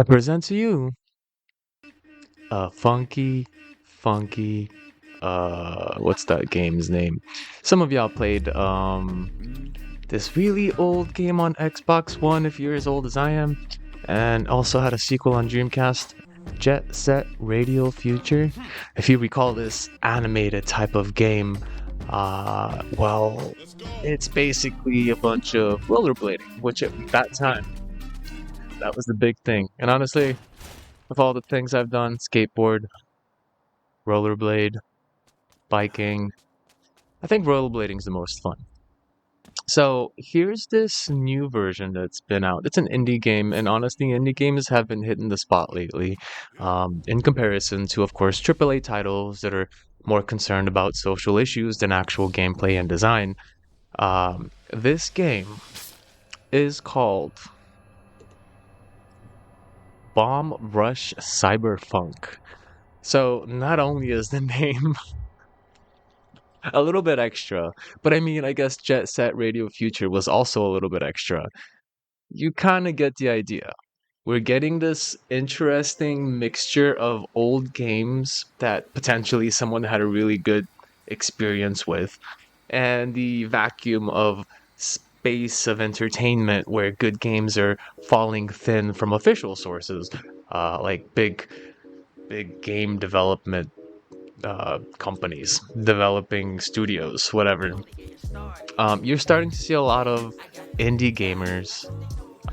I present to you a funky, what's that game's name? Some of y'all played this really old game on Xbox One, if you're as old as I am, and also had a sequel on Dreamcast, Jet Set Radio Future. If you recall this animated type of game, well, it's basically a bunch of rollerblading, which at that time, that was the big thing. And honestly, with all the things I've done, skateboard, rollerblade, biking, I think rollerblading's the most fun. So here's this new version that's been out. It's an indie game, and honestly, indie games have been hitting the spot lately, in comparison to, of course, AAA titles that are more concerned about social issues than actual gameplay and design. This game is called Bomb Rush Cyberpunk. So not only is the name a little bit extra, but I mean, I guess Jet Set Radio Future was also a little bit extra. You kind of get the idea. We're getting this interesting mixture of old games that potentially someone had a really good experience with, and the vacuum of space of entertainment where good games are falling thin from official sources, like big game development companies, developing studios, whatever. You're starting to see a lot of indie gamers,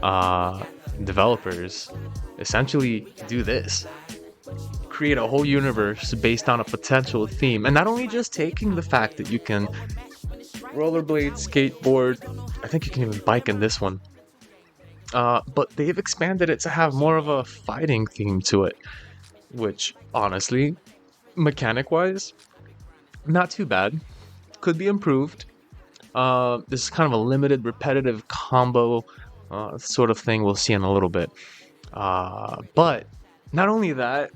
uh, developers, essentially do this: create a whole universe based on a potential theme, and not only just taking the fact that you can rollerblade, skateboard. I think you can even bike in this one. But they've expanded it to have more of a fighting theme to it, which honestly, mechanic wise, not too bad. Could be improved. This is kind of a limited, repetitive combo sort of thing we'll see in a little bit. But not only that,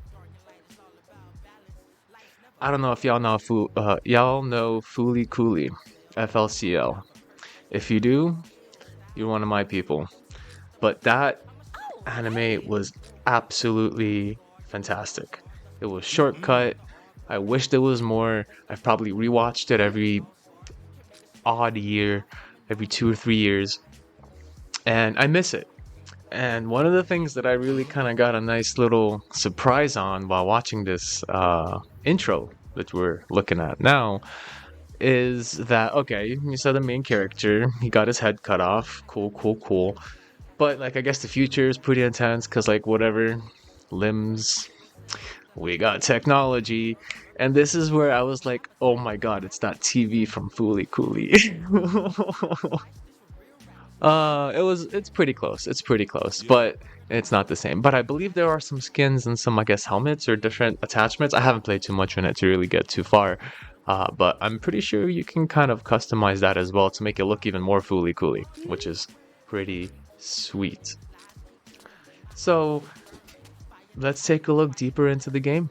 I don't know if y'all know Fooly Cooley, FLCL. If you do, you're one of my people. But that anime was absolutely fantastic. It was shortcut. I wish there was more. I've probably rewatched it every odd year, every 2 or 3 years, and I miss it. And one of the things that I really kind of got a nice little surprise on while watching this intro that we're looking at now is that, okay, you saw the main character, he got his head cut off. Cool, cool, cool. But, like, I guess the future is pretty intense because, like, whatever, limbs, we got technology. And this is where I was like, oh my god, it's that TV from Fooly Cooley. It's pretty close. It's pretty close, but it's not the same. But I believe there are some skins and some, I guess, helmets or different attachments. I haven't played too much on it to really get too far. But I'm pretty sure you can kind of customize that as well to make it look even more Fooly Cooley, which is pretty sweet. So let's take a look deeper into the game.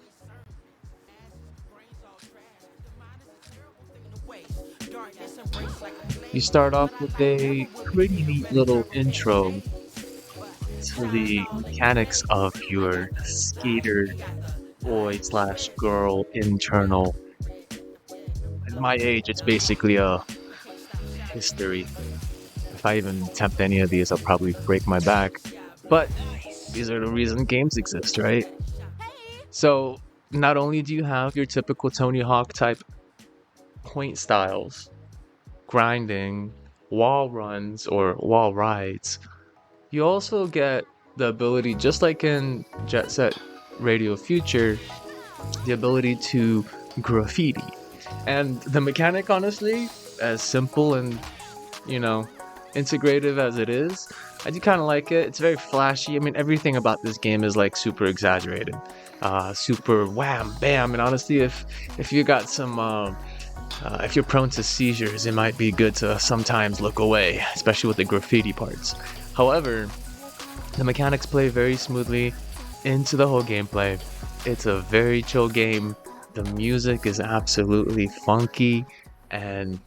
You start off with a pretty neat little intro to the mechanics of your skater boy slash girl internal. At my age, it's basically a history. If I even attempt any of these, I'll probably break my back. But these are the reason games exist, right? So not only do you have your typical Tony Hawk type point styles, grinding, wall runs, or wall rides, you also get the ability, just like in Jet Set Radio Future, the ability to graffiti. And the mechanic, honestly, as simple and, you know, integrative as it is, I do kind of like it. It's very flashy. I mean, everything about this game is like super exaggerated, super wham bam. And honestly, if you got some, if you're prone to seizures, it might be good to sometimes look away, especially with the graffiti parts. However, the mechanics play very smoothly into the whole gameplay. It's a very chill game. The music is absolutely funky, and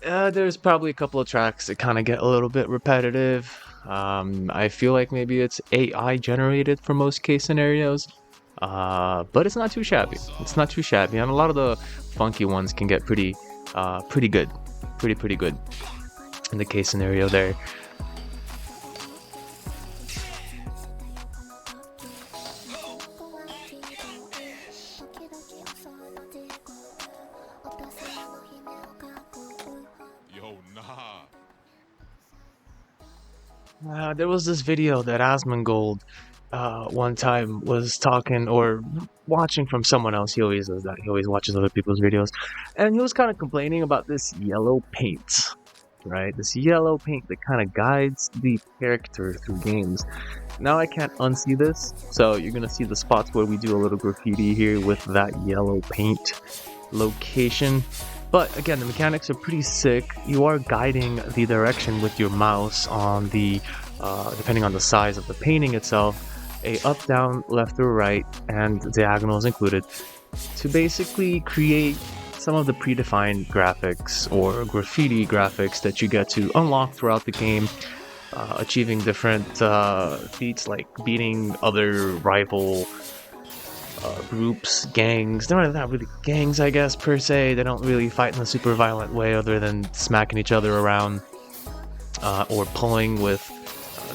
there's probably a couple of tracks that kind of get a little bit repetitive. I feel like maybe it's AI generated for most case scenarios, but it's not too shabby. It's not too shabby, and a lot of the funky ones can get pretty good, pretty good in the case scenario there. Yo, nah. There was this video that Asmongold one time was talking or watching from someone else. He always does that. He always watches other people's videos. And he was kind of complaining about this yellow paint, right? This yellow paint that kind of guides the character through games. Now I can't unsee this, so you're going to see the spots where we do a little graffiti here with that yellow paint location. But again, the mechanics are pretty sick. You are guiding the direction with your mouse on the, depending on the size of the painting itself, a up, down, left, or right, and diagonals included, to basically create some of the predefined graphics or graffiti graphics that you get to unlock throughout the game, achieving different feats like beating other rival groups, gangs. They're not really gangs, I guess, per se. They don't really fight in a super violent way other than smacking each other around or pulling with.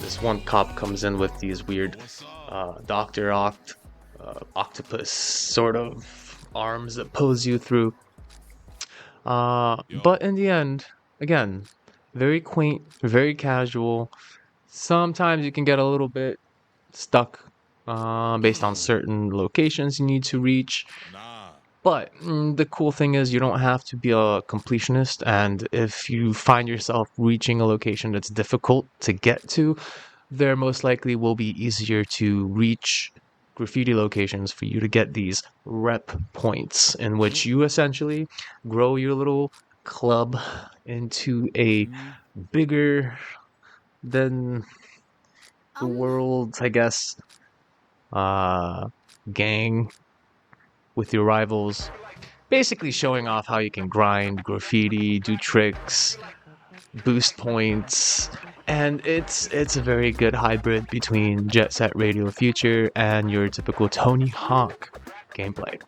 This one cop comes in with these weird Dr. Octopus sort of arms that pulls you through. But in the end, again, very quaint, very casual. Sometimes you can get a little bit stuck based on certain locations you need to reach. Nah. But the cool thing is you don't have to be a completionist, and if you find yourself reaching a location that's difficult to get to, there most likely will be easier to reach graffiti locations for you to get these rep points in which you essentially grow your little club into a bigger than the world, I guess, gang with your rivals, basically showing off how you can grind, graffiti, do tricks, boost points, and it's a very good hybrid between Jet Set Radio Future and your typical Tony Hawk gameplay.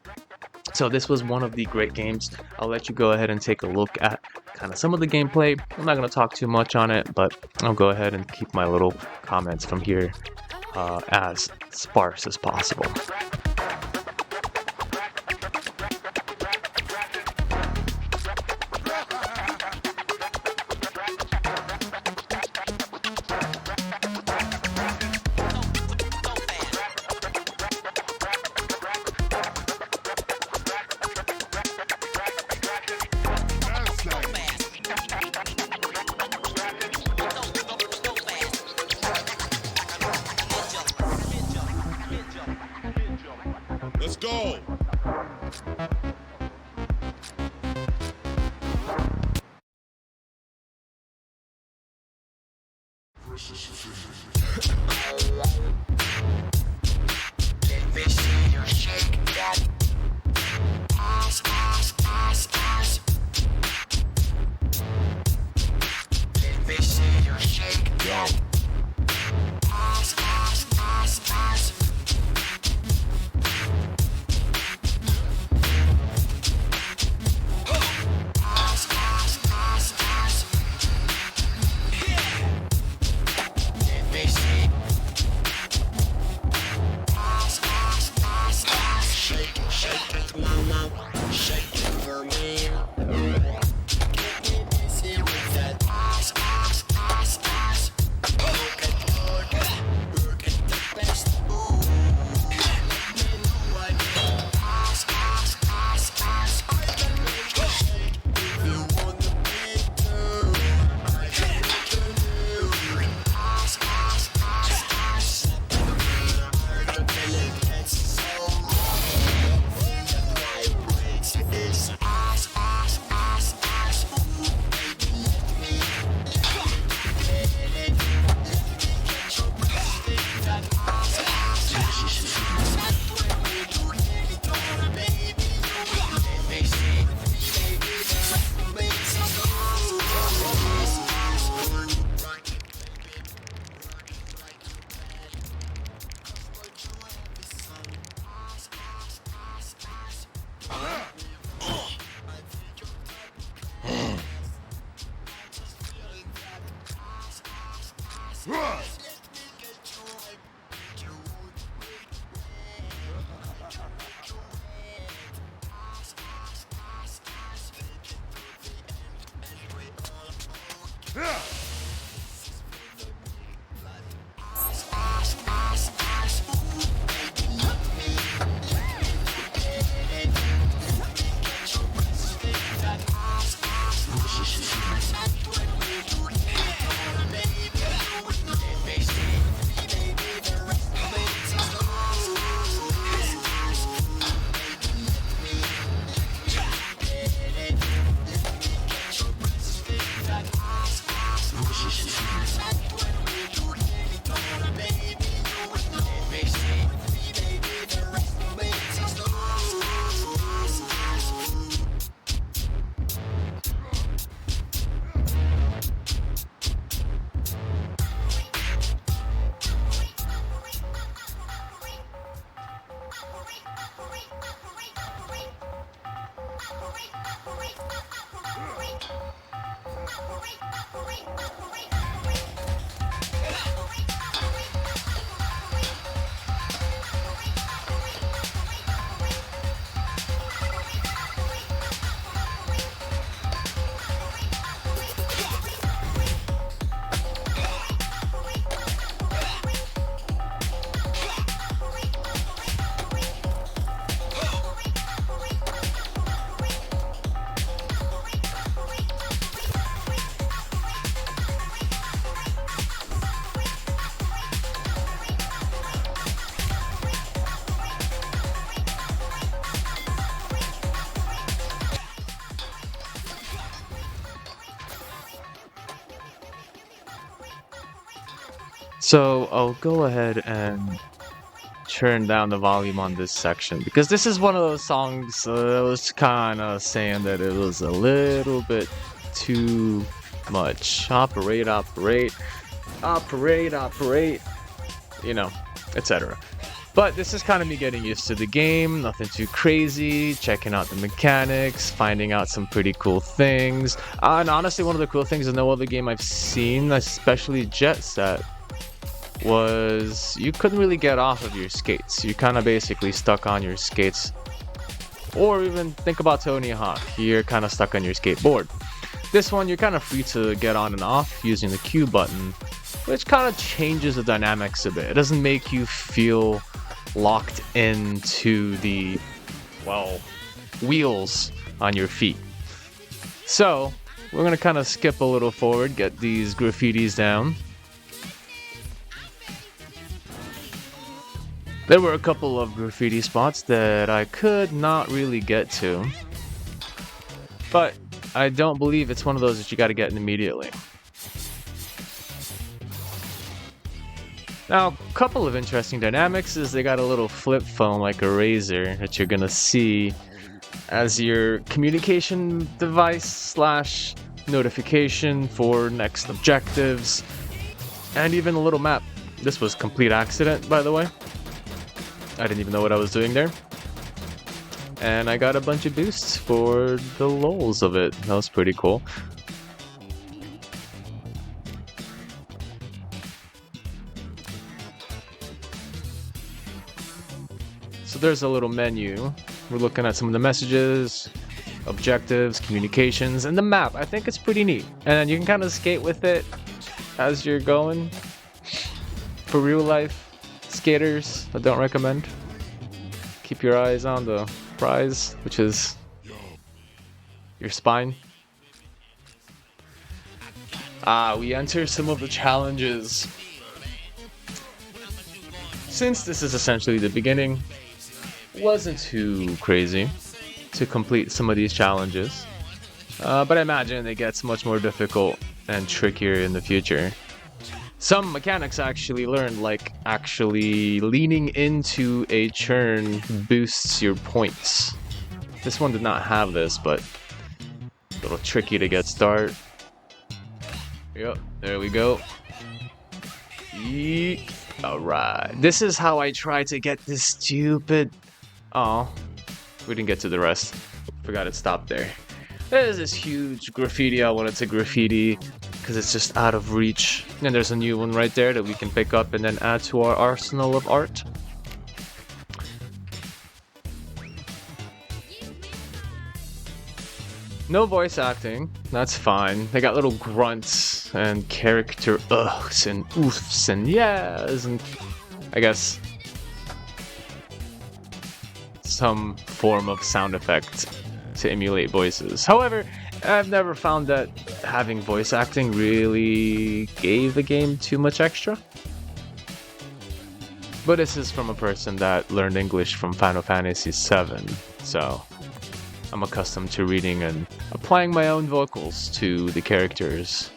So this was one of the great games. I'll let you go ahead and take a look at kind of some of the gameplay. I'm not going to talk too much on it, but I'll go ahead and keep my little comments from here as sparse as possible. Let's go. So I'll go ahead and turn down the volume on this section because this is one of those songs that was kind of saying that it was a little bit too much. Operate, operate, operate, operate, you know, etc. But this is kind of me getting used to the game, nothing too crazy, checking out the mechanics, finding out some pretty cool things. And honestly, one of the cool things in no other game I've seen, especially Jet Set, was you couldn't really get off of your skates. You're kind of basically stuck on your skates. Or even think about Tony Hawk, you're kind of stuck on your skateboard. This one, you're kind of free to get on and off using the Q button, which kind of changes the dynamics a bit. It doesn't make you feel locked into the, well, wheels on your feet. So, we're going to kind of skip a little forward, get these graffitis down. There were a couple of graffiti spots that I could not really get to, but I don't believe it's one of those that you got to get immediately. Now, a couple of interesting dynamics is they got a little flip phone like a razor that you're gonna see as your communication device slash notification for next objectives, and even a little map. This was complete accident, by the way. I didn't even know what I was doing there. And I got a bunch of boosts for the lols of it. That was pretty cool. So there's a little menu. We're looking at some of the messages, objectives, communications, and the map. I think it's pretty neat. And then you can kind of skate with it as you're going. For real life skaters, I don't recommend. Keep your eyes on the prize, which is your spine. We enter some of the challenges. Since this is essentially the beginning, wasn't too crazy to complete some of these challenges, but I imagine it gets much more difficult and trickier in the future. Some mechanics I actually learned, like actually leaning into a churn boosts your points. This one did not have this, but a little tricky to get started. Yep, there we go. Yeet. Alright, this is how I try to get this stupid... Oh, we didn't get to the rest. Forgot it stopped there. There's this huge graffiti I wanted to graffiti because it's just out of reach. And there's a new one right there that we can pick up and then add to our arsenal of art. No voice acting, that's fine. They got little grunts and character ughs and oofs and yeahs and I guess some form of sound effect to emulate voices. However, I've never found that having voice acting really gave the game too much extra. But this is from a person that learned English from Final Fantasy VII, so I'm accustomed to reading and applying my own vocals to the characters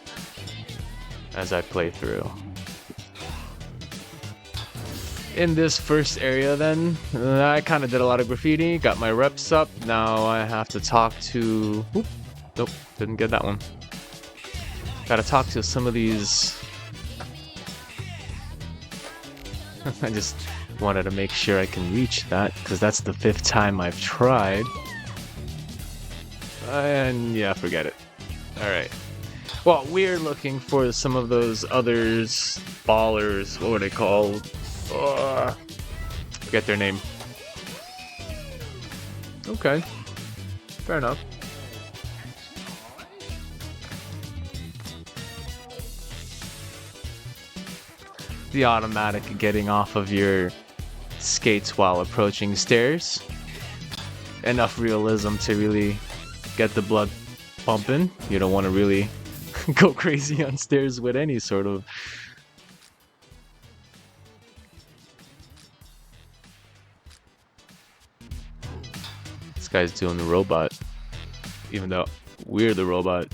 as I play through. In this first area then, I kind of did a lot of graffiti, got my reps up. Now I have to talk to... Oop, nope, didn't get that one. Gotta talk to some of these... I just wanted to make sure I can reach that, because that's the 5th time I've tried. And yeah, forget it. Alright. Well, we're looking for some of those others, ballers, what were they called? Forget their name. Okay. Fair enough. The automatic getting off of your skates while approaching stairs. Enough realism to really get the blood pumping. You don't want to really go crazy on stairs with any sort of... This guy's doing the robot, even though we're the robot.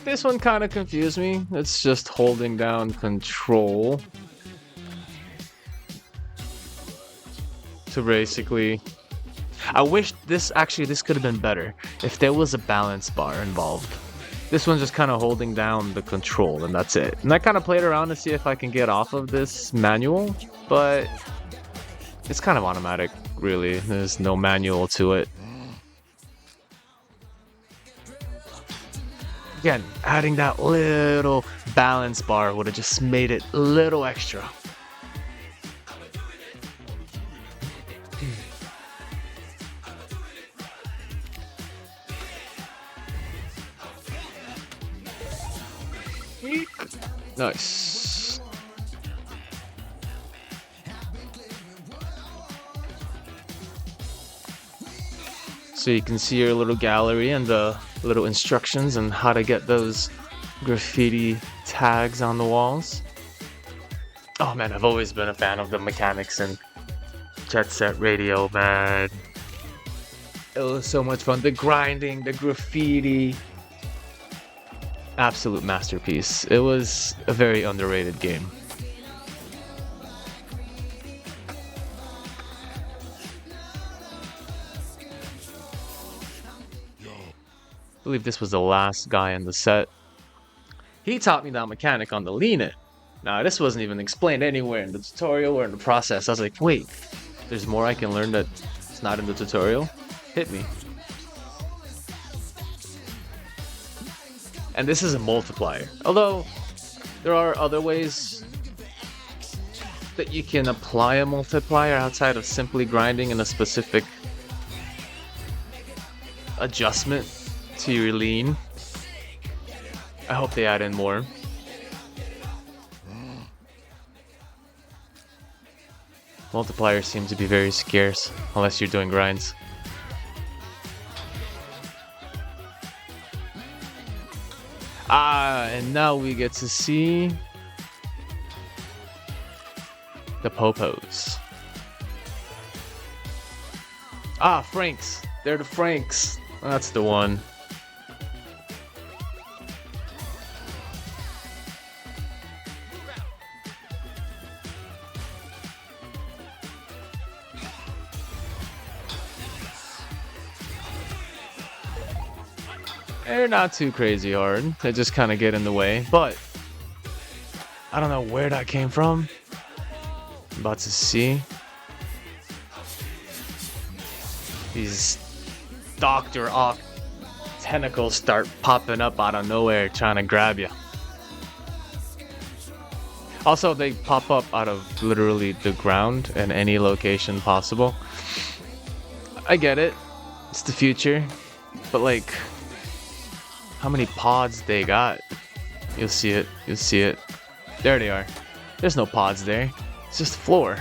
This one kind of confused me. It's just holding down control to basically... I wish this could have been better if there was a balance bar involved. This one's just kind of holding down the control and that's it. And I kind of played around to see if I can get off of this manual, but it's kind of automatic, really. There's no manual to it. Again, adding that little balance bar would have just made it a little extra. Nice. So you can see your little gallery and the little instructions on how to get those graffiti tags on the walls. Oh man, I've always been a fan of the mechanics in Jet Set Radio, man. It was so much fun. The grinding, the graffiti. Absolute masterpiece. It was a very underrated game. I believe this was the last guy in the set. He taught me that mechanic on the lean it. Now, this wasn't even explained anywhere in the tutorial or in the process. I was like, wait, there's more I can learn that's not in the tutorial? Hit me. And this is a multiplier. Although, there are other ways that you can apply a multiplier outside of simply grinding in a specific adjustment to your lean. I hope they add in more. Multipliers seem to be very scarce, unless you're doing grinds. And now we get to see the popos. Franks. They're the Franks. That's the one. They're not too crazy hard. They just kind of get in the way. But I don't know where that came from. I'm about to see. These Dr. Ock tentacles start popping up out of nowhere trying to grab you. Also, they pop up out of literally the ground in any location possible. I get it. It's the future. But like, how many pods they got? You'll see it. You'll see it. There they are. There's no pods there. It's just the floor.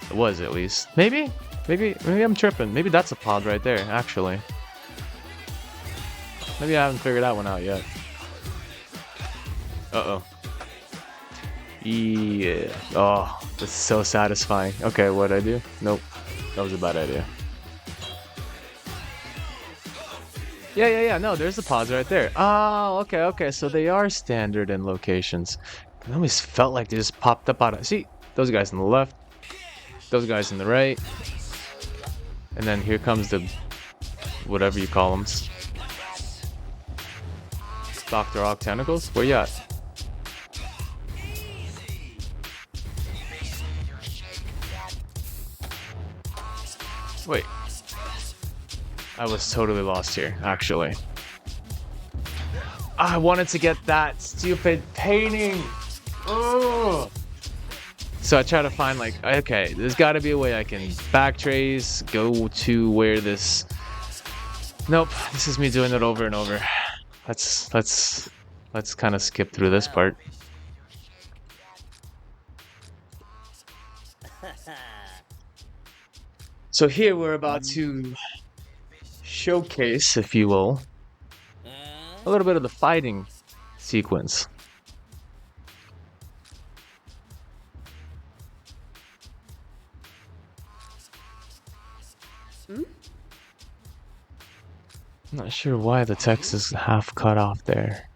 It was at least. Maybe I'm tripping. Maybe that's a pod right there, actually. Maybe I haven't figured that one out yet. Uh-oh. Yeah. Oh, this is so satisfying. Okay, what'd I do? Nope. That was a bad idea. Yeah. No, there's the pods right there. Oh, okay. So they are standard in locations. It always felt like they just popped up out of... See, those guys on the left. Those guys on the right. And then here comes the... whatever you call them. Dr. Ock tentacles? Where you at? Wait. I was totally lost here, actually. I wanted to get that stupid painting! Ugh. So I try to find like, okay, there's gotta be a way I can backtrace, go to where this... Nope, this is me doing it over and over. Let's kind of skip through this part. So here we're about to showcase, if you will, a little bit of the fighting sequence. I'm not sure why the text is half cut off there.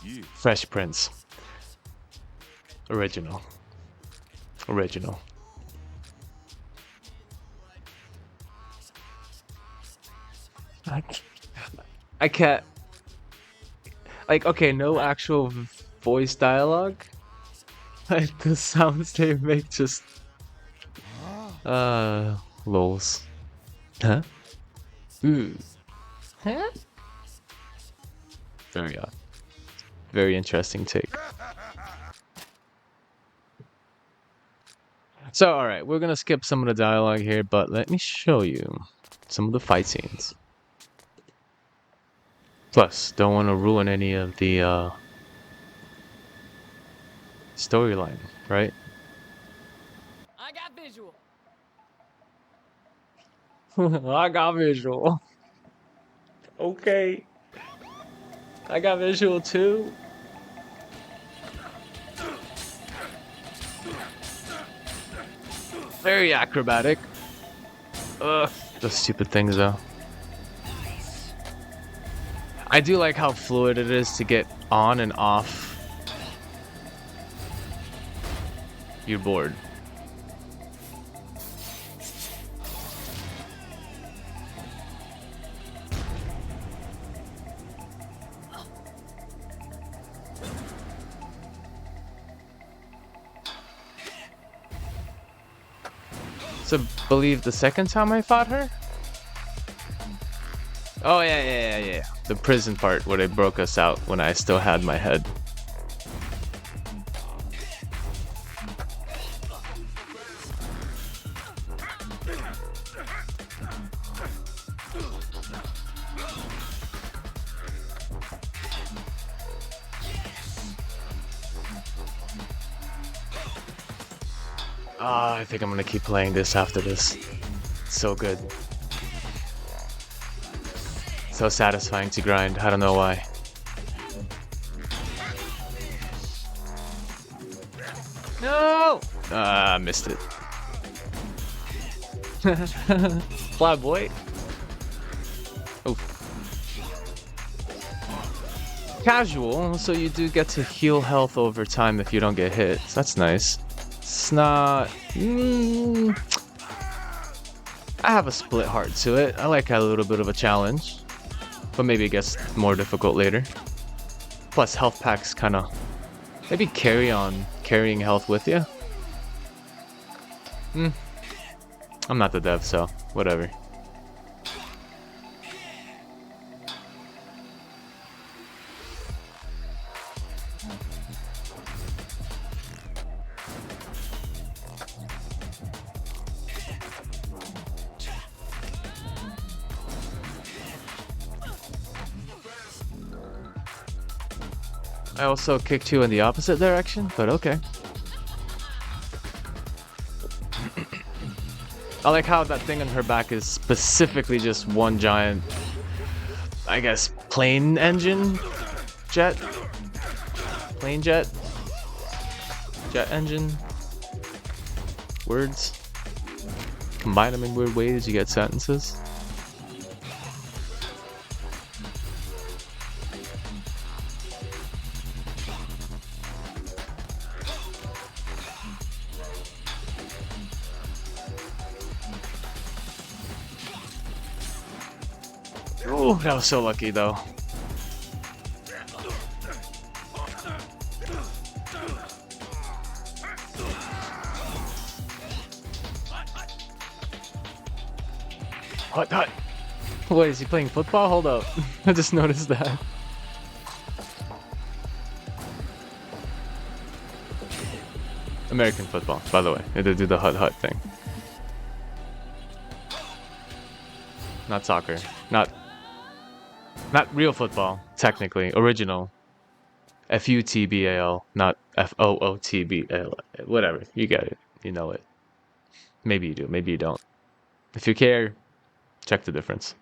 Yeah. Fresh Prince. Original. I can't. Like, okay, no actual voice dialogue. Like, the sounds they make just... lols. Huh? Ooh. Huh? Very odd. Very interesting take. So, alright, we're gonna skip some of the dialogue here, but let me show you some of the fight scenes. Plus, don't want to ruin any of the storyline, right? I got visual. I got visual. Okay. I got visual too. Very acrobatic. Ugh, those stupid things though. I do like how fluid it is to get on and off your board. So, believe the second time I fought her? Oh, yeah. The prison part where they broke us out when I still had my head. I think I'm gonna keep playing this after this. So good. So satisfying to grind. I don't know why. No! I missed it. Fly boy. Oh. Casual, so you do get to heal health over time if you don't get hit. So that's nice. It's not... I have a split heart to it. I like a little bit of a challenge. But maybe it gets more difficult later. Plus health packs kind of... Maybe carrying health with you. I'm not the dev, so whatever. I also kicked you in the opposite direction, but okay. I like how that thing on her back is specifically just one giant, I guess, plane engine? Jet? Plane jet? Jet engine? Words? Combine them in weird ways, you get sentences. Ooh, that was so lucky though. What? Wait, is he playing football? Hold up. I just noticed that. American football, by the way. They do the hut thing. Not soccer. Not real football, technically. Original. FUTBAL, not FOOTBAL. Whatever. You get it. You know it. Maybe you do, maybe you don't. If you care, check the difference.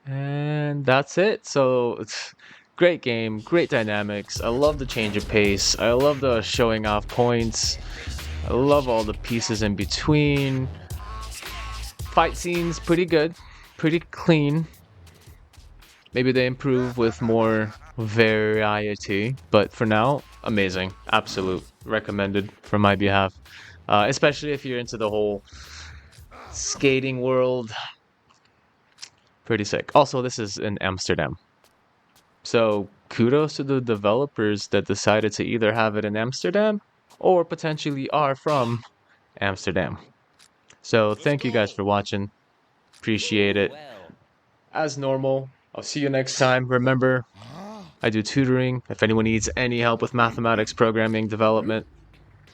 And that's it. So it's great game, great dynamics. I love the change of pace. I love the showing off points. I love all the pieces in between. Fight scenes pretty good, pretty clean. Maybe they improve with more variety, but for now, amazing. Absolute recommended from my behalf. Especially if you're into the whole skating world. Pretty sick. Also, this is in Amsterdam. So kudos to the developers that decided to either have it in Amsterdam or potentially are from Amsterdam. So thank you guys for watching. Appreciate it. As normal, I'll see you next time. Remember, I do tutoring. If anyone needs any help with mathematics, programming, development,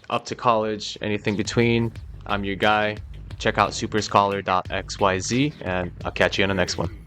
up to college, anything between, I'm your guy. Check out superscholar.xyz, and I'll catch you on the next one.